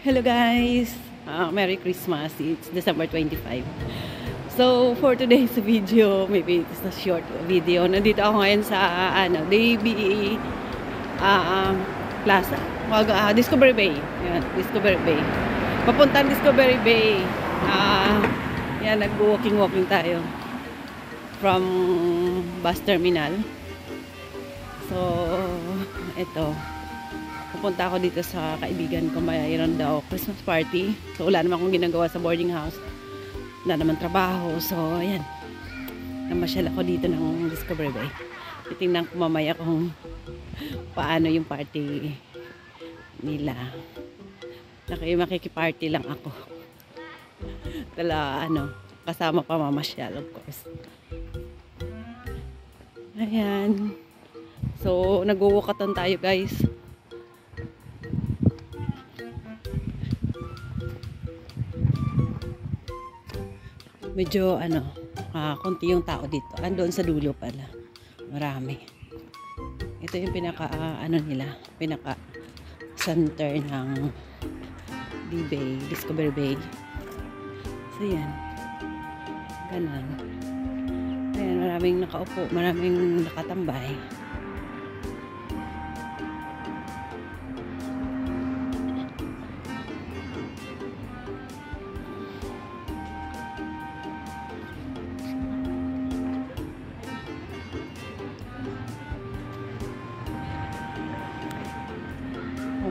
Hello guys! Merry Christmas! It's December 25. So, for today's video, maybe it's a short video. Nandito ako ngayon sa DBE Plaza. Discovery Bay. Yan, Discovery Bay. Papuntang Discovery Bay. Yan, nag-walking tayo. From bus terminal. So, ito. Pupunta ako dito sa kaibigan ko, mayroon daw Christmas party. So wala naman akong ginagawa sa boarding house, wala naman trabaho. So ayan, namasyal ako dito ng Discovery Bay. Titingnan ko mamaya kung paano yung party nila. Makikiparty lang ako. Kasama pa mamasyal, of course. Ayan. So nag-walkatan tayo guys. Medyo konti yung tao dito. Andoon sa dulo pala. Marami. Ito yung pinaka nila, pinaka center ng D-Bay, Discovery Bay. So yan. Ganun. Ayan, maraming nakaupo, maraming nakatambay.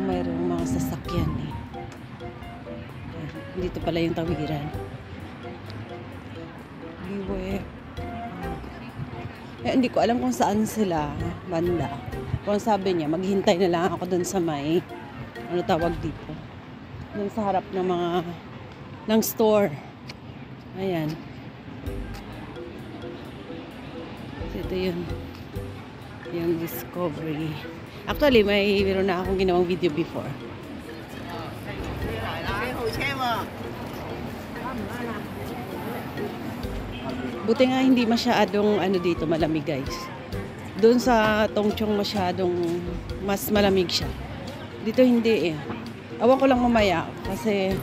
Mayroong mga sasakyan eh. Dito pala yung tawiran. Hindi ko alam kung saan sila banda. Kung sabi niya, maghintay na lang ako dun sa may tawag dito, dun sa harap ng ng store. Ayan. So, ito yung Discovery. Actually, meron na akong ginawang video before. Buti nga hindi masyadong dito malamig guys. Doon sa Tongchong masyadong mas malamig siya. Dito hindi eh. Awan ko lang mamaya kasi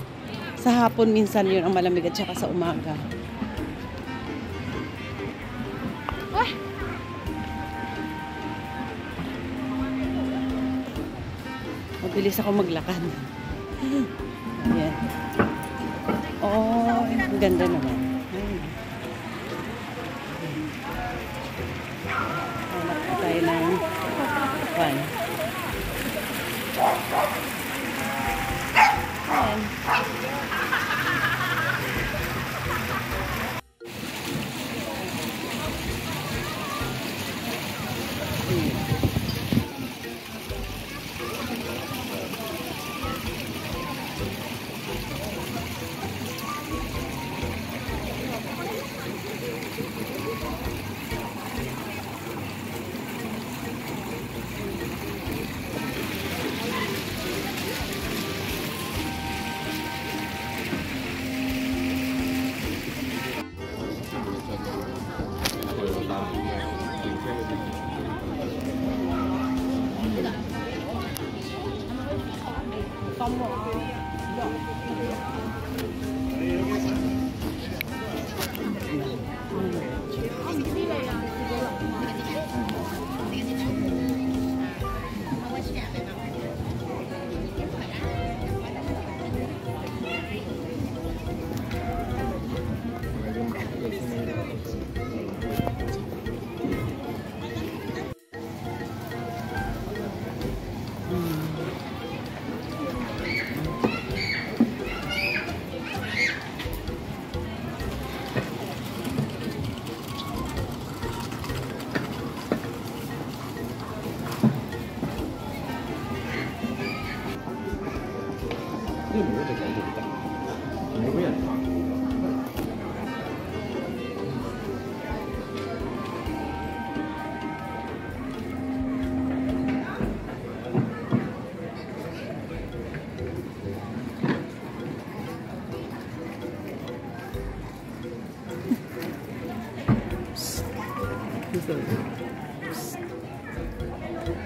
sa hapon minsan yun ang malamig at saka sa umaga. Mabilis ako maglakad. Ayan. Oh, ang ganda naman. Hanap ko tayo ng one. Ayan.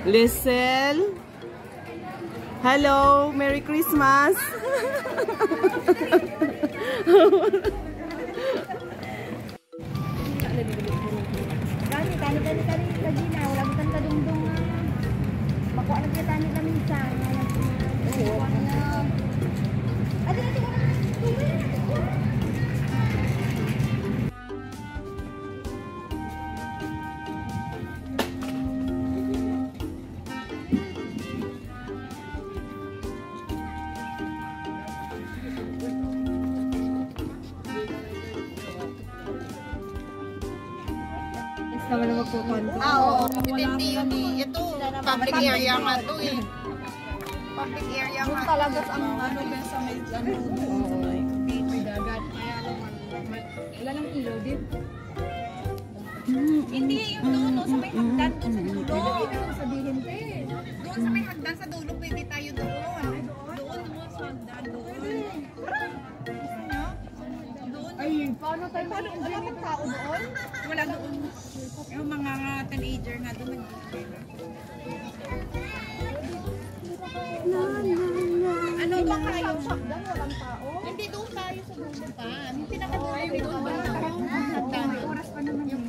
Listen. Hello, Merry Christmas. Tani lagi na, wala mo tanda dungdung. Makuha na kita tani lang minsan. Oo. Adi adi ko. Sama na magkukonto. Oo. Hindi yun eh. Ito, public area nga to eh. Public area nga. Talaga ang Ano ba sa may may dagat. Kaya naman. wala lang ilaw din. Hindi yung doon sa may hagdan doon sa dulo. Sabihin te. Doon sa may hagdan sa dulo, pwede tayo doon. Doon mo sa hagdan doon. Ay, paano tayo? Wala bang tao doon? Wala doon. Yung mga teenager na doon. Ano ba kayo? Shotgun, walang tao? Hindi doon tayo sa dulo pa. Yung pinakadulo doon ba? Hagdan. Oras pa naman yun.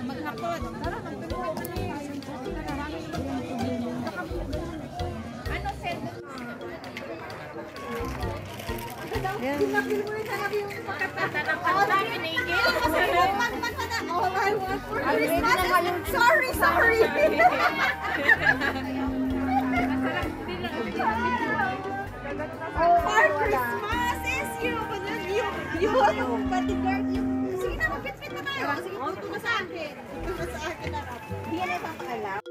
Maghapon. Ano set? Pinapil mo yung sarap yung Tatanang kanta, pinigil. all I want for Christmas. Sorry. For Christmas is you. You are the bodyguard. Sige na, mag-fit na tayo. Sige, tuto na sa akin. Tuto na sa akin na. Hindi na ipapakalaw.